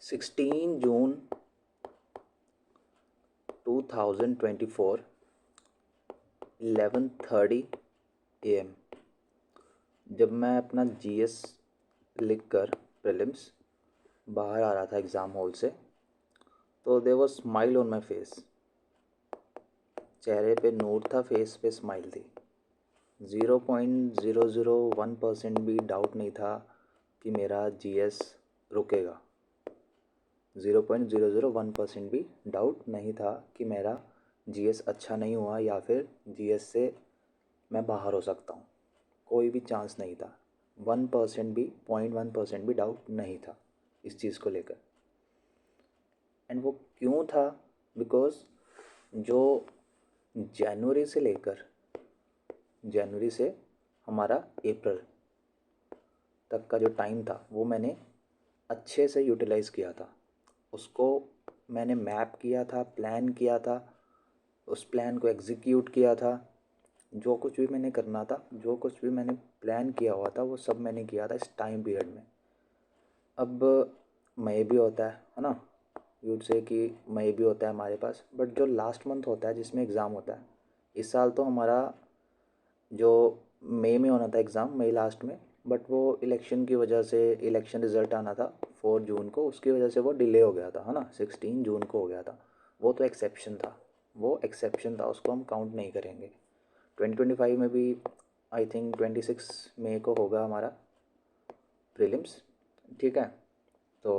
16 जून 2024 11:30 AM जब मैं अपना जीएस लिखकर प्रीलिम्स बाहर आ रहा था एग्ज़ाम हॉल से, तो there was smile on my face. चेहरे पे नूर था, फेस पे स्माइल थी। 0.001% भी डाउट नहीं था कि मेरा जीएस रुकेगा। 0.001% भी डाउट नहीं था कि मेरा जीएस अच्छा नहीं हुआ या फिर जीएस से मैं बाहर हो सकता हूँ। कोई भी चांस नहीं था। 1% भी 0.1% भी डाउट नहीं था इस चीज़ को लेकर। एंड वो क्यों था? बिकॉज जो जनवरी से हमारा अप्रैल तक का जो टाइम था वो मैंने अच्छे से यूटिलाइज़ किया था। उसको मैंने मैप किया था, प्लान किया था, उस प्लान को एग्जीक्यूट किया था। जो कुछ भी मैंने करना था, जो कुछ भी मैंने प्लान किया हुआ था, वो सब मैंने किया था इस टाइम पीरियड में। अब मई भी होता है ना, यूड से कि मई भी होता है हमारे पास, बट जो लास्ट मंथ होता है जिसमें एग्ज़ाम होता है, इस साल तो हमारा जो मई में होना था एग्ज़ाम, मई लास्ट में, बट वो इलेक्शन की वजह से, इलेक्शन रिज़ल्ट आना था 4 जून को, उसकी वजह से वो डिले हो गया था, है ना, 16 जून को हो गया था। वो तो एक्सेप्शन था, उसको हम काउंट नहीं करेंगे। 2025 में भी आई थिंक 26 मई को होगा हमारा प्रीलिम्स, ठीक है। तो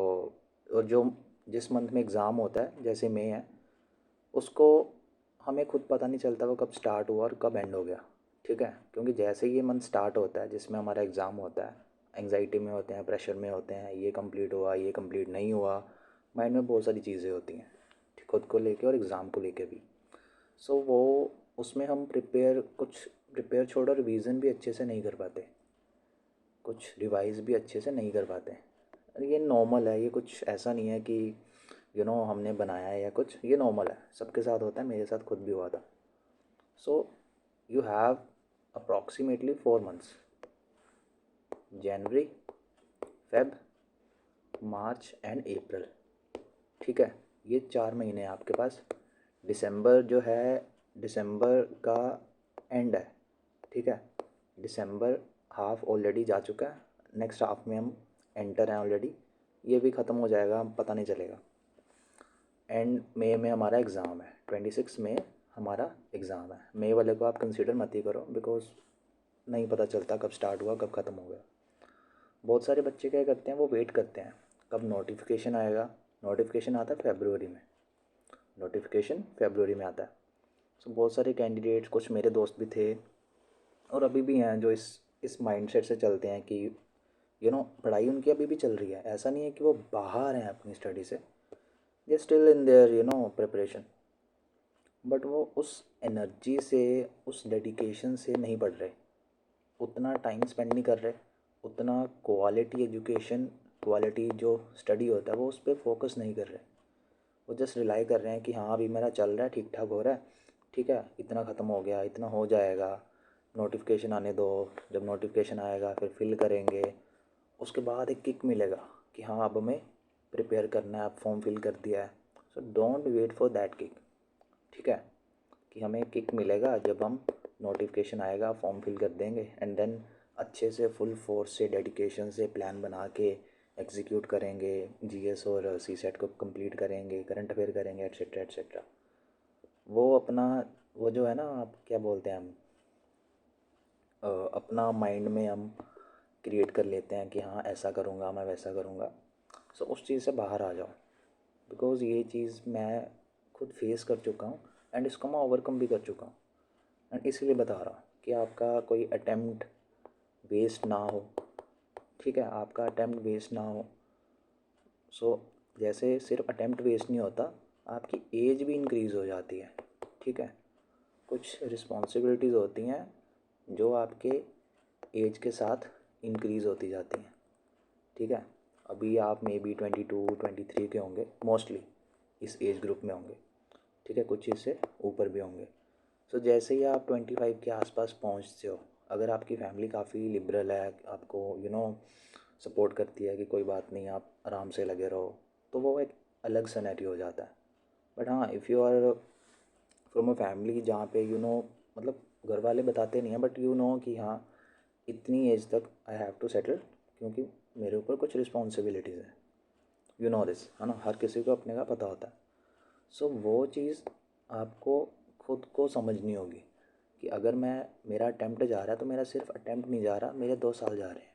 और जो जिस मंथ में एग्ज़ाम होता है, जैसे मई है, उसको हमें खुद पता नहीं चलता वो कब स्टार्ट हुआ और कब एंड हो गया, ठीक है। क्योंकि जैसे ही ये मंथ स्टार्ट होता है जिसमें हमारा एग्ज़ाम होता है, एंग्जाइटी में होते हैं, प्रेशर में होते हैं, ये कंप्लीट हुआ, ये कंप्लीट नहीं हुआ, माइंड में बहुत सारी चीज़ें होती हैं खुद को लेके और एग्ज़ाम को लेके भी। सो वो उसमें हम प्रिपेयर छोड़ो, रिवीजन भी अच्छे से नहीं कर पाते, कुछ रिवाइज भी अच्छे से नहीं कर पाते। ये नॉर्मल है, ये कुछ ऐसा नहीं है कि हमने बनाया है या कुछ, ये नॉर्मल है, सबके साथ होता है, मेरे साथ खुद भी हुआ था। सो you have approximately 4 months, January, Feb, March and April, ठीक है। ये 4 महीने हैं आपके पास। दिसंबर जो है, दिसंबर का एंड है, ठीक है। दिसंबर हाफ ऑलरेडी जा चुका है, नेक्स्ट हाफ में हम एंटर हैं ऑलरेडी, ये भी ख़त्म हो जाएगा, पता नहीं चलेगा। एंड मई में हमारा एग्ज़ाम है, 26 मई हमारा एग्ज़ाम है। मई वाले को आप कंसीडर मत ही करो, बिकॉज नहीं पता चलता कब स्टार्ट हुआ कब ख़त्म हो गया। बहुत सारे बच्चे क्या करते हैं, वो वेट करते हैं कब नोटिफिकेशन आएगा। नोटिफिकेशन आता है फरवरी में, आता है। सो बहुत सारे कैंडिडेट्स, कुछ मेरे दोस्त भी थे और अभी भी हैं, जो इस माइंडसेट से चलते हैं कि पढ़ाई उनकी अभी भी चल रही है। ऐसा नहीं है कि वो बाहर हैं अपनी स्टडी से, they still in their preparation, but वो उस एनर्जी से, उस डेडिकेशन से नहीं पढ़ रहे, उतना टाइम स्पेंड नहीं कर रहे, उतना क्वालिटी एजुकेशन, क्वालिटी जो स्टडी होता है वो उस पर फोकस नहीं कर रहे। वो जस्ट रिलाई कर रहे हैं कि हाँ अभी मेरा चल रहा है, ठीक ठाक हो रहा है, ठीक है, इतना ख़त्म हो गया, इतना हो जाएगा, नोटिफिकेशन आने दो, जब नोटिफिकेशन आएगा फिर फिल करेंगे, उसके बाद एक किक मिलेगा कि हाँ अब हमें प्रिपेयर करना है, अब फॉर्म फिल कर दिया है। So don't wait for that kick, ठीक है, कि हमें किक मिलेगा जब हम नोटिफिकेशन आएगा, फॉर्म फिल कर देंगे, एंड देन अच्छे से फुल फोर्स से, डेडिकेशन से प्लान बना के एग्जीक्यूट करेंगे, जीएस और सीसेट को कंप्लीट करेंगे, करंट अफेयर करेंगे, एट्सेट्रा एट्सेट्रा। वो अपना, वो जो है ना, आप क्या बोलते हैं, हम अपना माइंड में हम क्रिएट कर लेते हैं कि हाँ ऐसा करूँगा, मैं वैसा करूँगा। सो उस चीज़ से बाहर आ जाओ, बिकॉज़ ये चीज़ मैं खुद फेस कर चुका हूँ एंड इसको मैं ओवरकम भी कर चुका हूँ। एंड इसलिए बता रहा हूँ कि आपका कोई अटेम्प्ट वेस्ट ना हो, ठीक है, आपका अटेम्प्ट वेस्ट ना हो। सो जैसे सिर्फ अटेम्प्ट वेस्ट नहीं होता, आपकी एज भी इंक्रीज़ हो जाती है, ठीक है। कुछ रिस्पॉन्सिबिलिटीज़ होती हैं जो आपके एज के साथ इंक्रीज़ होती जाती हैं, ठीक है। अभी आप मे बी 22-23 के होंगे, मोस्टली इस एज ग्रुप में होंगे, ठीक है, कुछ इससे ऊपर भी होंगे। सो जैसे ही आप 25 के आसपास पहुंचते हो, अगर आपकी फैमिली काफ़ी लिबरल है, आपको सपोर्ट करती है कि कोई बात नहीं, आप आराम से लगे रहो, तो वो एक अलग सिनेरियो हो जाता है। बट हाँ, if you are from a family जहाँ पे मतलब घर वाले बताते नहीं हैं, बट कि हाँ इतनी एज तक आई हैव टू सेटल, क्योंकि मेरे ऊपर कुछ रिस्पॉन्सिबिलिटीज़ है, दिस है ना, हर किसी को अपने का पता होता है। सो वो चीज़ आपको खुद को समझनी होगी कि अगर मेरा अटैम्प्ट जा रहा है तो मेरा सिर्फ अटैम्प्ट नहीं जा रहा, मेरे 2 साल जा रहे हैं,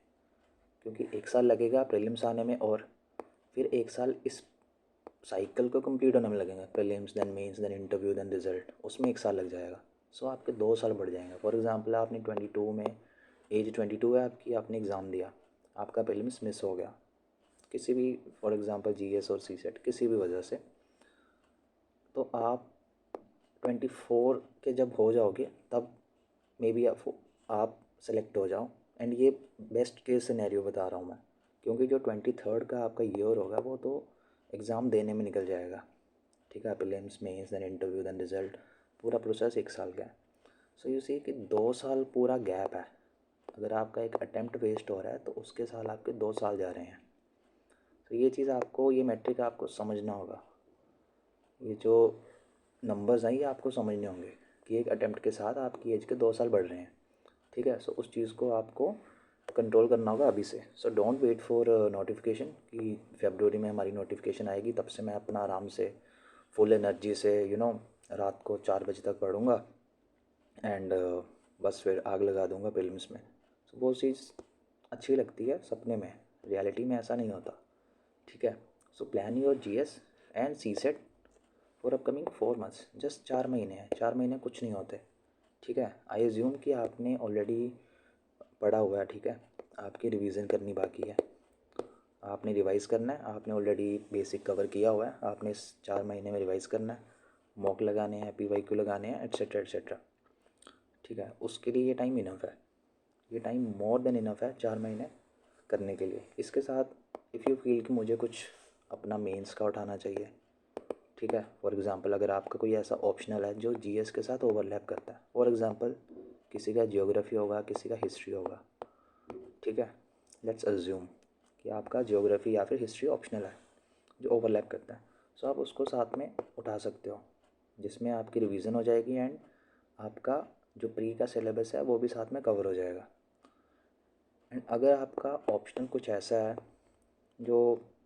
क्योंकि 1 साल लगेगा प्रीलिम्स आने में, और फिर 1 साल इस साइकिल को कंप्लीट होने में लगेगा, prelims then mains then interview then result, उसमें 1 साल लग जाएगा। सो आपके 2 साल बढ़ जाएंगे। फॉर एग्जांपल आपने 22 में, एज 22 है आपकी, आपने एग्ज़ाम दिया, आपका प्रीलिम्स मिस हो गया किसी भी, फॉर एग्जांपल जीएस और सीसेट किसी भी वजह से, तो आप 24 के जब हो जाओगे तब मे बी आप सेलेक्ट हो जाओ। एंड ये बेस्ट केस सिनेरियो बता रहा हूँ मैं, क्योंकि जो 23rd का आपका ईयर होगा वो तो एग्ज़ाम देने में निकल जाएगा, ठीक है, prelims mains then interview then result, पूरा प्रोसेस 1 साल का है। सो यू सी कि 2 साल पूरा गैप है। अगर आपका एक अटैम्प्ट वेस्ट हो रहा है तो उसके साल आपके 2 साल जा रहे हैं। तो ये चीज़ आपको, ये मैट्रिक आपको समझना होगा, ये जो नंबर्स हैं ये आपको समझने होंगे कि एक अटैम्प्ट के साथ आपकी एज के 2 साल बढ़ रहे हैं, ठीक है। सो उस चीज़ को आपको कंट्रोल करना होगा अभी से। So don't wait for notification कि फरवरी में हमारी नोटिफिकेशन आएगी तब से मैं अपना आराम से फुल एनर्जी से रात को 4 बजे तक पढ़ूँगा एंड बस फिर आग लगा दूँगा प्रीलिम्स में। सो वो चीज़ अच्छी लगती है सपने में, रियलिटी में ऐसा नहीं होता, ठीक है। So plan your GS and CSAT for upcoming 4 months, just 4 महीने हैं, 4 महीने कुछ नहीं होते, ठीक है। आई एज्यूम कि आपने ऑलरेडी पढ़ा हुआ है, ठीक है, आपकी रिवीजन करनी बाकी है, आपने रिवाइज़ करना है, आपने ऑलरेडी बेसिक कवर किया हुआ है, आपने इस 4 महीने में रिवाइज़ करना है, मॉक लगाने हैं, पीवाईक्यू लगाने हैं, एट्सेट्रा एट्सेट्रा, ठीक है। उसके लिए ये टाइम इनफ है, ये टाइम मोर देन इनफ है 4 महीने करने के लिए। इसके साथ इफ़ यू फील कि मुझे कुछ अपना मेंस का उठाना चाहिए, ठीक है, फॉर एग्ज़ाम्पल अगर आपका कोई ऐसा ऑप्शनल है जो जीएस के साथ ओवरलैप करता है, फॉर एग्ज़ाम्पल किसी का ज्योग्राफी होगा, किसी का हिस्ट्री होगा, ठीक है, लेट्स अज्यूम कि आपका ज्योग्राफी या फिर हिस्ट्री ऑप्शनल है जो ओवरलैप करता है, सो आप उसको साथ में उठा सकते हो, जिसमें आपकी रिवीजन हो जाएगी एंड आपका जो प्री का सिलेबस है वो भी साथ में कवर हो जाएगा। एंड अगर आपका ऑप्शनल कुछ ऐसा है जो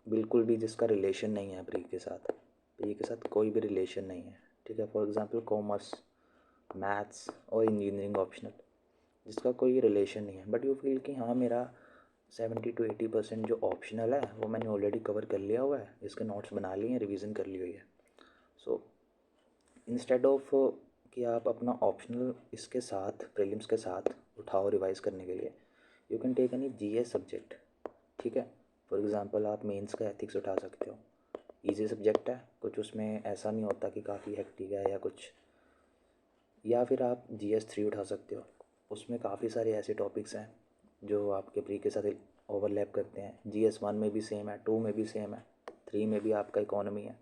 बिल्कुल भी जिसका रिलेशन नहीं है प्री के साथ कोई भी रिलेशन नहीं है, ठीक है, फॉर एग्ज़ाम्पल कॉमर्स, मैथ्स और इंजीनियरिंग ऑप्शनल, जिसका कोई रिलेशन नहीं है, बट यू फील कि हाँ मेरा 70 to 80% जो ऑप्शनल है वो मैंने ऑलरेडी कवर कर लिया हुआ है, इसके नोट्स बना लिए हैं, रिवीजन कर ली हुई है। सो इंस्टेड ऑफ कि आप अपना ऑप्शनल इसके साथ प्रीलिम्स के साथ उठाओ रिवाइज़ करने के लिए, you can take any GS subject, ठीक है। फॉर एग्ज़ाम्पल आप मेंस का एथिक्स उठा सकते हो, इजी सब्जेक्ट है, कुछ उसमें ऐसा नहीं होता कि काफ़ी हेक्टिक है या कुछ। या फिर आप GS 3 उठा सकते हो, उसमें काफ़ी सारे ऐसे टॉपिक्स हैं जो आपके प्री के साथ ओवरलैप करते हैं। GS 1 में भी सेम है, 2 में भी सेम है, 3 में भी आपका इकोनॉमी है,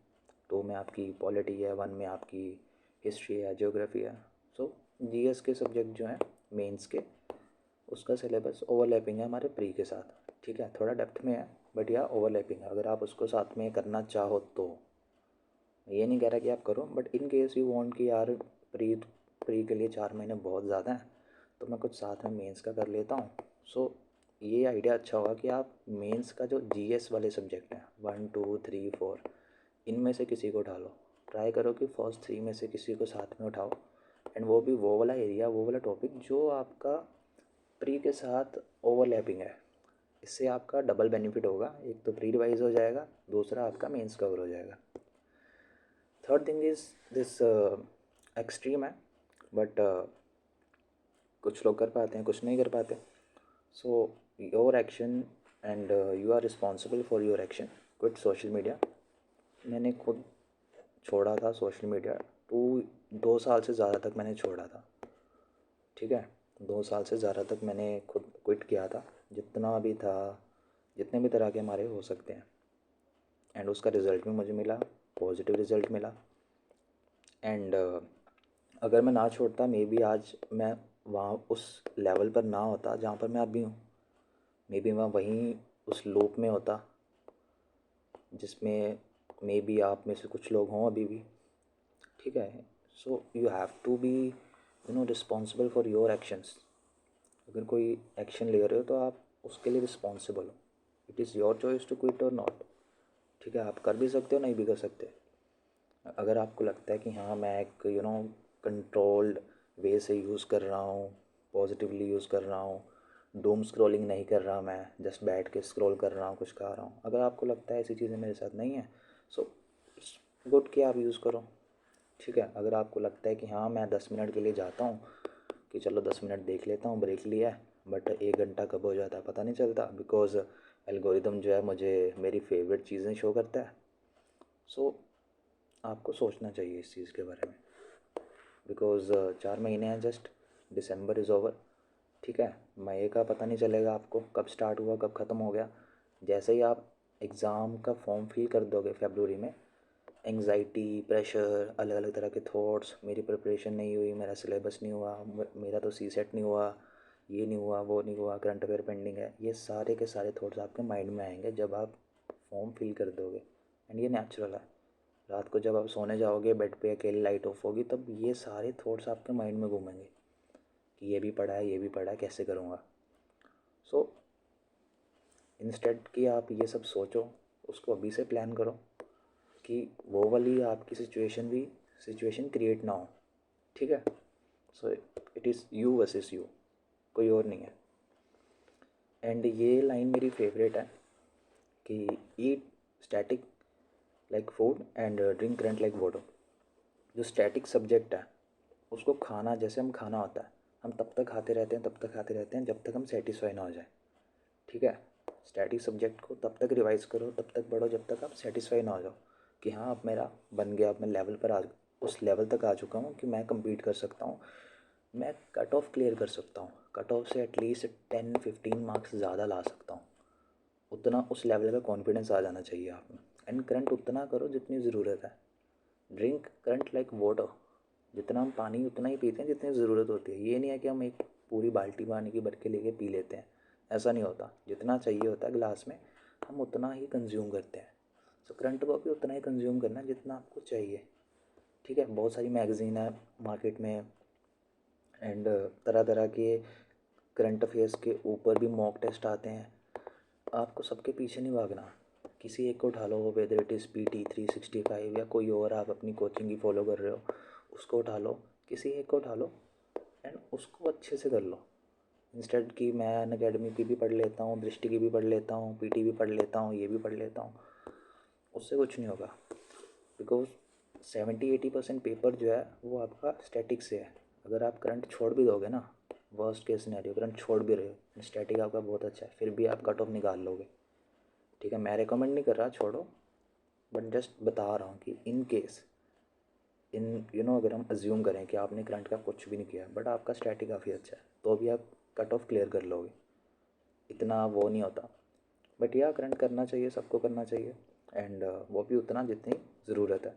2 में आपकी पॉलिटी है, 1 में आपकी हिस्ट्री है, ज्योग्राफी है। सो GS के सब्जेक्ट जो हैं मेंस के, उसका सिलेबस ओवरलैपिंग है हमारे प्री के साथ, ठीक है, थोड़ा डेप्थ में है बट या ओवरलैपिंग है। अगर आप उसको साथ में करना चाहो तो, ये नहीं कह रहा कि आप करो, but in case you want कि यार प्री प्री के लिए 4 महीने बहुत ज़्यादा हैं तो मैं कुछ साथ में मेंस का कर लेता हूँ। सो ये आइडिया अच्छा होगा कि आप मेंस का जो जीएस वाले सब्जेक्ट हैं 1 2 3 4, इनमें से किसी को उठा लो, ट्राई करो कि फर्स्ट 3 में से किसी को साथ में उठाओ, एंड वो भी वो वाला एरिया, वो वाला टॉपिक जो आपका प्री के साथ ओवरलैपिंग है। इससे आपका डबल बेनिफिट होगा, एक तो प्री रिवाइज हो जाएगा, दूसरा आपका मेंस कवर हो जाएगा। Third thing is this, extreme है बट कुछ लोग कर पाते हैं, कुछ नहीं कर पाते। So your action and you are responsible for your action. Quit social media. मैंने खुद छोड़ा था सोशल मीडिया, 2 साल से ज़्यादा तक मैंने छोड़ा था, ठीक है, 2 साल से ज़्यादा तक मैंने खुद क्विट किया था, जितना भी था, जितने भी तरह के हमारे हो सकते हैं, एंड उसका रिज़ल्ट भी मुझे मिला, पॉजिटिव रिज़ल्ट मिला। एंड अगर मैं ना छोड़ता मे बी आज मैं वहाँ उस लेवल पर ना होता जहाँ पर मैं अभी हूँ, मे बी मैं वहीं उस लूप में होता जिसमें मे बी आप में से कुछ लोग हों अभी भी, ठीक है। So you have to be responsible for your actions. अगर कोई एक्शन ले रहे हो तो आप उसके लिए रिस्पॉन्सिबल हो। It is your choice to quit और नॉट, ठीक है। आप कर भी सकते हो, नहीं भी कर सकते। अगर आपको लगता है कि हाँ मैं एक कंट्रोल्ड वे से यूज़ कर रहा हूँ, पॉजिटिवली यूज़ कर रहा हूँ, डूम स्क्रॉलिंग नहीं कर रहा, मैं जस्ट बैठ के स्क्रॉल कर रहा हूँ, कुछ खा रहा हूँ, अगर आपको लगता है ऐसी चीज़ें मेरे साथ नहीं है, सो गुड कि आप यूज़ करो, ठीक है। अगर आपको लगता है कि हाँ मैं 10 मिनट के लिए जाता हूँ कि चलो 10 मिनट देख लेता हूँ, ब्रेक लिया है, बट 1 घंटा कब हो जाता है पता नहीं चलता, बिकॉज एल्गोरिदम जो है मुझे मेरी फेवरेट चीज़ें शो करता है। सो आपको सोचना चाहिए इस चीज़ के बारे में, बिकॉज 4 महीने हैं जस्ट, दिसंबर इज़ ओवर, ठीक है। मई का पता नहीं चलेगा आपको कब स्टार्ट हुआ कब ख़त्म हो गया। जैसे ही आप एग्ज़ाम का फॉर्म फिल कर दोगे फरवरी में, एंग्जाइटी, प्रेशर, अलग अलग तरह के थॉट्स, मेरी प्रिपरेशन नहीं हुई, मेरा सिलेबस नहीं हुआ, मेरा तो सी सेट नहीं हुआ, ये नहीं हुआ, वो नहीं हुआ, करंट अफेयर पेंडिंग है, ये सारे के सारे थॉट्स आपके माइंड में आएंगे जब आप फॉर्म फिल कर दोगे। एंड ये नेचुरल है। रात को जब आप सोने जाओगे, बेड पे अकेली लाइट ऑफ होगी, तब ये सारे थॉट्स आपके माइंड में घूमेंगे कि ये भी पढ़ा है, ये भी पढ़ा है, कैसे करूँगा। सो इंस्टेड कि आप ये सब सोचो, उसको अभी से प्लान करो कि वो वाली आपकी सिचुएशन क्रिएट ना हो, ठीक है। So it is you versus you, कोई और नहीं है। एंड ये लाइन मेरी फेवरेट है कि eat static like food and drink current like water. जो स्टैटिक सब्जेक्ट है उसको खाना जैसे हम खाना होता है, हम तब तक खाते रहते हैं, तब तक खाते रहते हैं जब तक हम सेटिस्फाई ना हो जाए, ठीक है। स्टैटिक सब्जेक्ट को तब तक रिवाइज करो, तब तक पढ़ो जब तक आप सेटिस्फाई ना हो जाओ कि हाँ अब मेरा बन गया, अब मैं लेवल पर उस लेवल तक आ चुका हूँ कि मैं compete कर सकता हूँ, मैं कट ऑफ क्लियर कर सकता हूँ, कट ऑफ से एटलीस्ट 10-15 मार्क्स ज़्यादा ला सकता हूँ। उतना उस लेवल का कॉन्फिडेंस आ जाना चाहिए आप में। एंड करंट उतना करो जितनी ज़रूरत है। ड्रिंक करंट लाइक वाटर, जितना हम पानी उतना ही पीते हैं जितनी ज़रूरत होती है। ये नहीं है कि हम एक पूरी बाल्टी पानी की भर के लेके पी लेते हैं, ऐसा नहीं होता। जितना चाहिए होता है गिलास में, हम उतना ही कंज्यूम करते हैं। सो करंट को भी उतना ही कंज्यूम करना है जितना आपको चाहिए, ठीक है। बहुत सारी मैगज़ीन है मार्केट में, एंड तरह तरह के करंट अफेयर्स के ऊपर भी मॉक टेस्ट आते हैं। आपको सबके पीछे नहीं भागना, किसी एक को उठा लो, वेदर इट इज़ PT 365 या कोई और आप अपनी कोचिंग की फॉलो कर रहे हो, उसको उठा लो, किसी एक को उठा लो एंड उसको अच्छे से कर लो। इंस्टेड कि मैं अन अकेडमी की भी पढ़ लेता हूँ, दृष्टि की भी पढ़ लेता हूँ, PT भी पढ़ लेता हूँ, ये भी पढ़ लेता हूँ, उससे कुछ नहीं होगा। बिकॉज 70-80% पेपर जो है वो आपका स्टैटिक से है। अगर आप करंट छोड़ भी दोगे ना, वर्स्ट केस सिनेरियो, करंट छोड़ भी रहे हो, स्टैटिक आपका बहुत अच्छा है, फिर भी आप कट ऑफ निकाल लोगे, ठीक है। मैं रिकमेंड नहीं कर रहा छोड़ो, बट जस्ट बता रहा हूँ कि इन केस अगर हम अज्यूम करें कि आपने करंट का कुछ भी नहीं किया बट आपका स्टैटिक काफ़ी अच्छा है, तो भी आप कट ऑफ क्लियर कर लोगे, इतना वो नहीं होता। बट यह करंट करना चाहिए, सबको करना चाहिए, एंड वो भी उतना जितनी ज़रूरत है।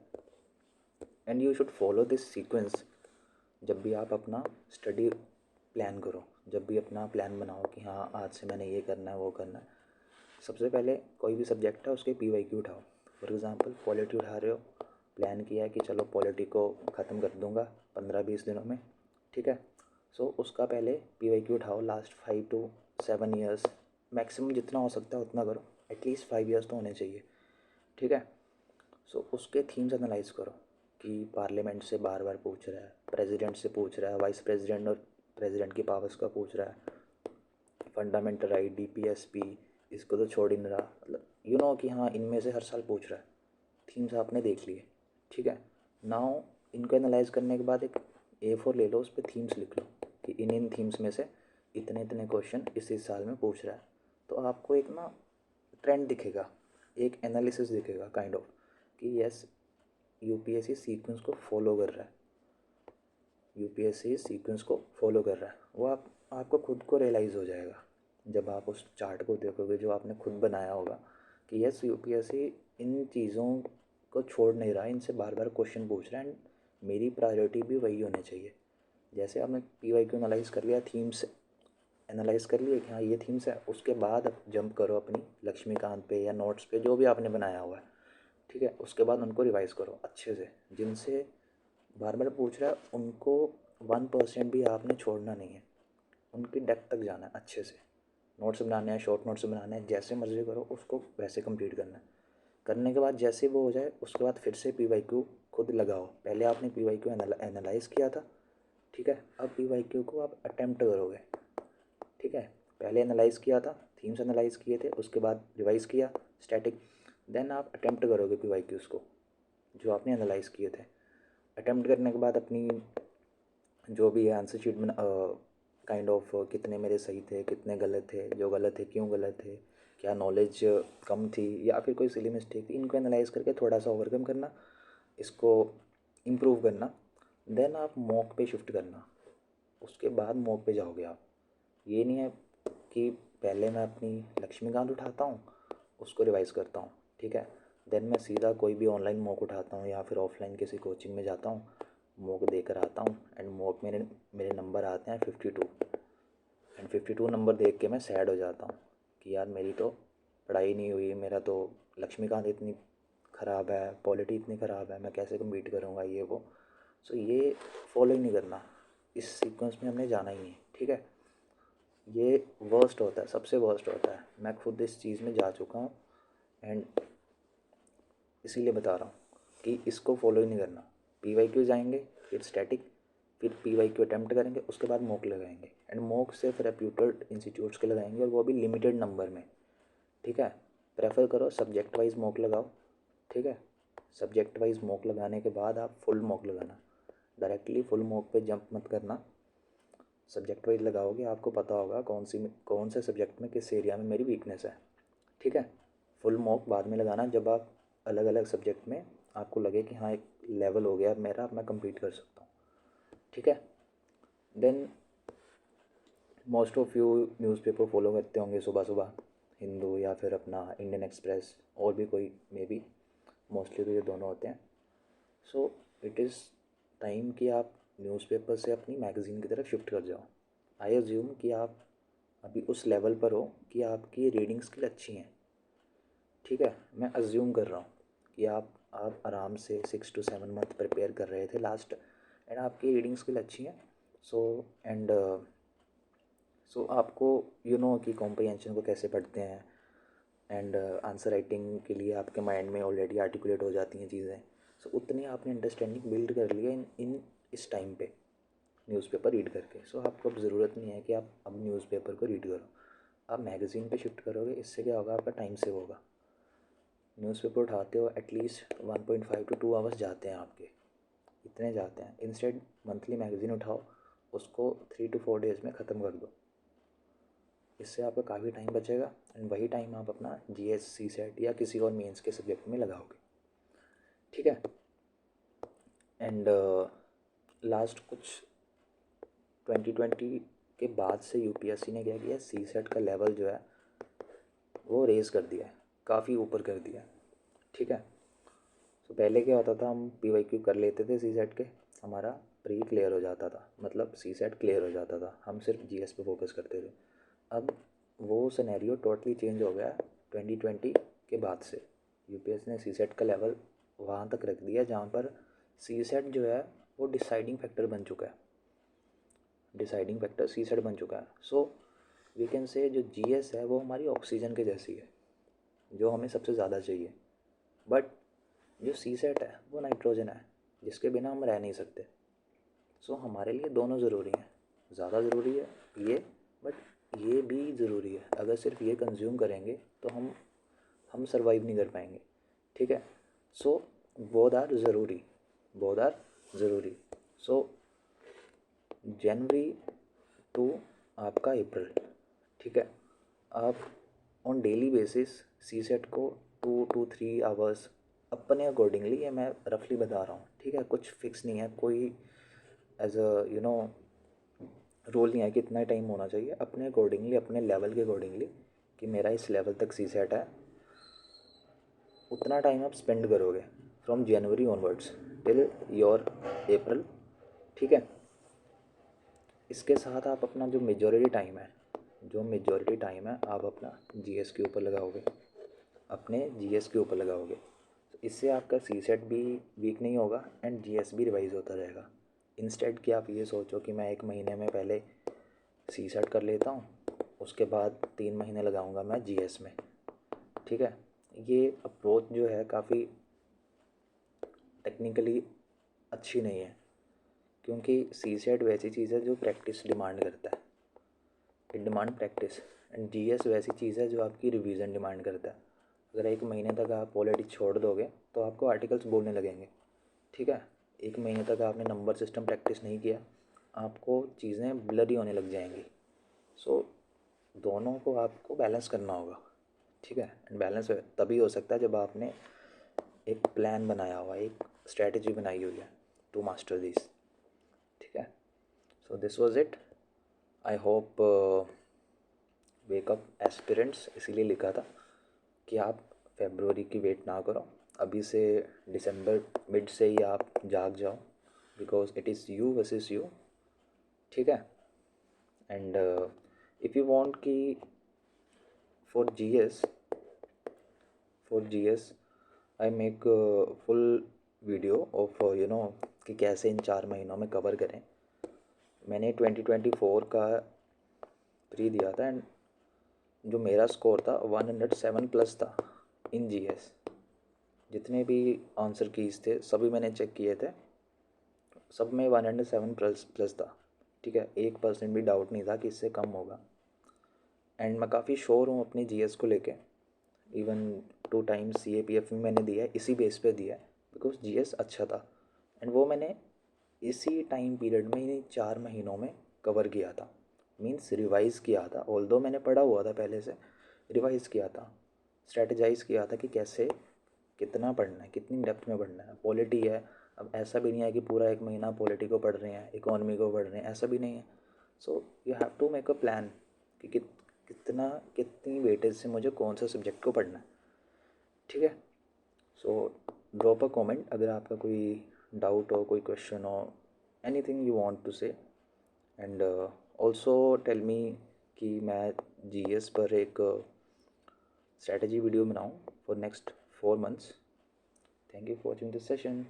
And you should follow this sequence. जब भी आप अपना स्टडी प्लान करो, जब भी अपना प्लान बनाओ कि हाँ आज से मैंने ये करना है, वो करना है, सबसे पहले कोई भी सब्जेक्ट है उसके PYQ उठाओ। फॉर एग्ज़ाम्पल पॉलिटी उठा रहे हो, प्लान किया है कि चलो पॉलिटी को ख़त्म कर दूँगा 15-20 दिनों में, ठीक है। सो उसका पहले PYQ उठाओ, लास्ट 5 to 7 ईयर्स, मैक्सिमम जितना हो सकता है उतना करो, एटलीस्ट 5 ईयर्स तो होने चाहिए, ठीक है। सो उसके थीम्स एनालाइज करो कि पार्लियामेंट से बार बार पूछ रहा है, प्रेसिडेंट से पूछ रहा है, वाइस प्रेसिडेंट और प्रेसिडेंट की पावर्स का पूछ रहा है, फंडामेंटल राइट, DPSP, इसको तो छोड़ ही नहीं रहा, मतलब कि हाँ इनमें से हर साल पूछ रहा है। थीम्स आपने देख लिए, ठीक है। नाउ इनको एनालाइज करने के बाद एक A4 ले लो, उस पर थीम्स लिख लो कि इन थीम्स में से इतने इतने क्वेश्चन इस साल में पूछ रहा है। तो आपको एक ना ट्रेंड दिखेगा, एक एनालिसिस दिखेगा काइंड ऑफ कि यस UPSC सीक्वेंस को फॉलो कर रहा है, UPSC सीक्वेंस को फॉलो कर रहा है। वो आपको खुद को रियलाइज़ हो जाएगा जब आप उस चार्ट को देखोगे जो आपने खुद बनाया होगा कि यस UPSC इन चीज़ों को छोड़ नहीं रहा है, इनसे बार बार क्वेश्चन पूछ रहा है, एंड मेरी प्रायोरिटी भी वही होनी चाहिए। जैसे आपने PYQ एनालाइज कर लिया, थीम्स एनालाइज कर लिए कि हाँ ये थीम्स है, उसके बाद अब जंप करो अपनी लक्ष्मीकांत पे या नोट्स पे जो भी आपने बनाया हुआ है, ठीक है। उसके बाद उनको रिवाइज़ करो अच्छे से। जिनसे बार बार पूछ रहा है उनको 1% भी आपने छोड़ना नहीं है, उनकी डेप्थ तक जाना है अच्छे से। नोट्स बनाने हैं, शॉर्ट नोट्स बनाने हैं, जैसे मर्जी करो, उसको वैसे कंप्लीट करना है। करने के बाद जैसे वो हो जाए उसके बाद फिर से PYQ खुद लगाओ। पहले आपने PYQ एनालाइज़ किया था, ठीक है, अब PYQ को आप अटेम्प्ट करोगे, ठीक है। पहले एनालाइज़ किया था, थीम्स एनालाइज़ किए थे, उसके बाद रिवाइज़ किया स्टैटिक, देन आप अटेम्प्ट करोगे PYQs को जो आपने एनालाइज़ किए थे। अटेम्प्ट करने के बाद अपनी जो भी है आंसर शीट में काइंड ऑफ कितने मेरे सही थे, कितने गलत थे, जो गलत थे क्यों गलत थे, क्या नॉलेज कम थी या फिर कोई सिली मिस्टेक थी, इनको एनालाइज करके थोड़ा सा ओवरकम करना, इसको इम्प्रूव करना। देन आप मॉक पे शिफ्ट करना, उसके बाद मॉक पे जाओगे आप। ये नहीं है कि पहले मैं अपनी लक्ष्मीकांत उठाता हूँ, उसको रिवाइज़ करता हूँ, ठीक है, देन मैं सीधा कोई भी ऑनलाइन मॉक उठाता हूँ या फिर ऑफलाइन किसी कोचिंग में जाता हूँ, मॉक देकर आता हूँ एंड मॉक मेरे मेरे नंबर आते हैं 52 एंड 52 नंबर देख के मैं सैड हो जाता हूँ कि यार मेरी तो पढ़ाई नहीं हुई, मेरा तो लक्ष्मीकांत इतनी ख़राब है, पॉलिटी इतनी ख़राब है, मैं कैसे कम्पीट करूँगा ये वो। सो ये फॉलो ही नहीं करना, इस सीक्वेंस में हमने जाना ही नहीं, ठीक है। ये वर्स्ट होता है, सबसे वर्स्ट होता है, मैं खुद इस चीज़ में जा चुका हूँ एंड इसीलिए बता रहा हूँ कि इसको फॉलो ही नहीं करना। PYQ जाएंगे, फिर स्टैटिक, फिर PYQ अटैम्प्ट करेंगे, उसके बाद मॉक लगाएंगे एंड मॉक सिर्फ रेप्यूटेड इंस्टीट्यूट्स के लगाएंगे और वो भी लिमिटेड नंबर में, ठीक है। प्रेफर करो सब्जेक्ट वाइज मॉक लगाओ, ठीक है। सब्जेक्ट वाइज मॉक लगाने के बाद आप फुल मॉक लगाना, डायरेक्टली फुल मॉक पे जंप मत करना। सब्जेक्ट वाइज लगाओगे आपको पता होगा कौन से सब्जेक्ट में किस एरिया में मेरी वीकनेस है, ठीक है। फुल मॉक बाद में लगाना जब आप अलग अलग सब्जेक्ट में आपको लगे कि हाँ एक लेवल हो गया अब मेरा, अब मैं कंप्लीट कर सकता हूँ, ठीक है। Then most of you newspaper follow करते होंगे सुबह सुबह, हिंदू या फिर अपना इंडियन एक्सप्रेस और भी कोई मे बी, मोस्टली तो ये दोनों होते हैं। सो इट इज़ टाइम कि आप न्यूज़पेपर से अपनी मैगज़ीन की तरफ शिफ्ट कर जाओ। आई अज्यूम कि आप अभी उस लेवल पर हो कि आपकी रीडिंग स्किल अच्छी हैं, ठीक है। मैं अज्यूम कर रहा हूँ कि आप आराम से 6 to 7 मंथ प्रिपेयर कर रहे थे लास्ट एंड आपकी रीडिंग स्किल अच्छी है। सो एंड सो आपको कि कॉम्प्रिहेंशन को कैसे पढ़ते हैं एंड आंसर राइटिंग के लिए आपके माइंड में ऑलरेडी आर्टिकुलेट हो जाती हैं चीज़ें। सो उतनी आपने अंडरस्टैंडिंग बिल्ड कर लिया इन इस टाइम पे न्यूज़पेपर रीड करके। सो आपको अब ज़रूरत नहीं है कि आप अब न्यूज़पेपर को रीड करो, आप मैगज़ीन पे शिफ्ट करोगे। इससे क्या होगा, आपका टाइम सेव होगा। न्यूज़पेपर उठाते हो एटलीस्ट 1.5 to 2 आवर्स जाते हैं आपके, इतने जाते हैं। इंस्टेड मंथली मैगज़ीन उठाओ, उसको 3 to 4 डेज़ में ख़त्म कर दो। इससे आपका काफ़ी टाइम बचेगा एंड वही टाइम आप अपना GS CSET या किसी और मेंस के सब्जेक्ट में लगाओगे, ठीक है। एंड लास्ट कुछ 2020 के बाद से UPSC ने क्या किया, CSET का लेवल जो है वो रेज़ कर दिया है, काफ़ी ऊपर कर दिया है, ठीक है। तो पहले क्या होता था, हम PYQ कर लेते थे CSET के, हमारा प्री क्लियर हो जाता था, मतलब CSET क्लियर हो जाता था, हम सिर्फ GS पे फोकस करते थे। अब वो सिनेरियो टोटली चेंज हो गया 2020 के बाद से। UPSC ने CSET का लेवल वहाँ तक रख दिया जहाँ पर CSET जो है वो डिसाइडिंग फैक्टर बन चुका है, डिसाइडिंग फैक्टर CSET बन चुका है। सो वी कैन से जो GS है वो हमारी ऑक्सीजन के जैसी है, जो हमें सबसे ज़्यादा चाहिए। बट जो CSET है वो नाइट्रोजन है, जिसके बिना हम रह नहीं सकते। सो हमारे लिए दोनों ज़रूरी हैं, ज़्यादा ज़रूरी है ये, बट ये भी ज़रूरी है। अगर सिर्फ ये कंज्यूम करेंगे तो हम सर्वाइव नहीं कर पाएंगे, ठीक है। सो बोथ आर ज़रूरी, बोथ आर ज़रूरी। सो जनवरी टू आपका अप्रैल, ठीक है, आप ऑन डेली बेसिस CSET को 2 to 3 आवर्स अपने अकॉर्डिंगली, ये मैं रफली बता रहा हूँ, ठीक है, कुछ फिक्स नहीं है, कोई एज अ रोल नहीं है कि इतना टाइम होना चाहिए। अपने अकॉर्डिंगली, अपने लेवल के अकॉर्डिंगली कि मेरा इस लेवल तक CSET है, उतना टाइम आप स्पेंड करोगे from January onwards till your April, ठीक है। इसके साथ आप अपना जो मेजॉरिटी टाइम है जो मेजॉरिटी टाइम है आप अपना जीएस के ऊपर लगाओगे, अपने जीएस के ऊपर लगाओगे। तो इससे आपका सी सेट भी वीक नहीं होगा एंड जीएस भी रिवाइज होता रहेगा। इंस्टेड कि आप ये सोचो कि मैं 1 महीने में पहले सी सेट कर लेता हूँ, उसके बाद 3 महीने लगाऊंगा मैं जीएस में। ठीक है, ये अप्रोच जो है काफ़ी टेक्निकली अच्छी नहीं है, क्योंकि सी सेट वैसी चीज़ है जो प्रैक्टिस डिमांड करता है, it demand practice. And GS वैसी चीज़ है जो आपकी रिवीजन डिमांड करता है। अगर 1 महीने तक आप पॉलिटिक्स छोड़ दोगे तो आपको आर्टिकल्स बोलने लगेंगे। ठीक है, 1 महीने तक आपने नंबर सिस्टम प्रैक्टिस नहीं किया, आपको चीज़ें ब्लरी होने लग जाएंगी। सो दोनों को आपको बैलेंस करना होगा। ठीक है, एंड बैलेंस तभी हो सकता है जब आपने एक प्लान बनाया हुआ, एक स्ट्रैटेजी बनाई हुई है टू मास्टर दिस। ठीक है, so this was it. I hope wake up aspirants इसीलिए लिखा था कि आप फेब्रुवरी की वेट ना करो, अभी से दिसंबर मिड से ही आप जाग जाओ, because it is you versus you. ठीक है, एंड इफ़ यू वांट कि for GS I make full video of कि कैसे इन 4 महीनों में कवर करें। मैंने 2024 का प्री दिया था एंड जो मेरा स्कोर था 107 प्लस था इन जीएस। जितने भी आंसर कीज थे सभी मैंने चेक किए थे, सब में 107 प्लस प्लस था। ठीक है, 1% भी डाउट नहीं था कि इससे कम होगा। एंड मैं काफ़ी श्योर हूँ अपनी जीएस को लेके। इवन 2 टाइम्स CAPF में मैंने दिया है, इसी बेस पे दिया है बिकॉज जीएस अच्छा था एंड वो मैंने इसी टाइम पीरियड में ही 4 महीनों में कवर किया था। मीन्स रिवाइज़ किया था, ऑल्दो मैंने पढ़ा हुआ था पहले से, रिवाइज़ किया था, स्ट्रेटजाइज़ किया था कि कैसे कितना पढ़ना है, कितनी डेप्थ में पढ़ना है। पॉलिटी है, अब ऐसा भी नहीं है कि पूरा 1 महीना पॉलिटी को पढ़ रहे हैं, इकोनॉमी को पढ़ रहे हैं, ऐसा भी नहीं है। So you have to make a plan कि कितनी वेटेज से मुझे कौन सा सब्जेक्ट को पढ़ना है। ठीक है, सो ड्रॉप अ कमेंट अगर आपका कोई डाउट हो, कोई क्वेश्चन हो, एनीथिंग यू वांट टू से। एंड ऑल्सो टेल मी कि मैं जीएस पर एक स्ट्रैटेजी वीडियो बनाऊँ for next 4 months। Thank you for watching this session.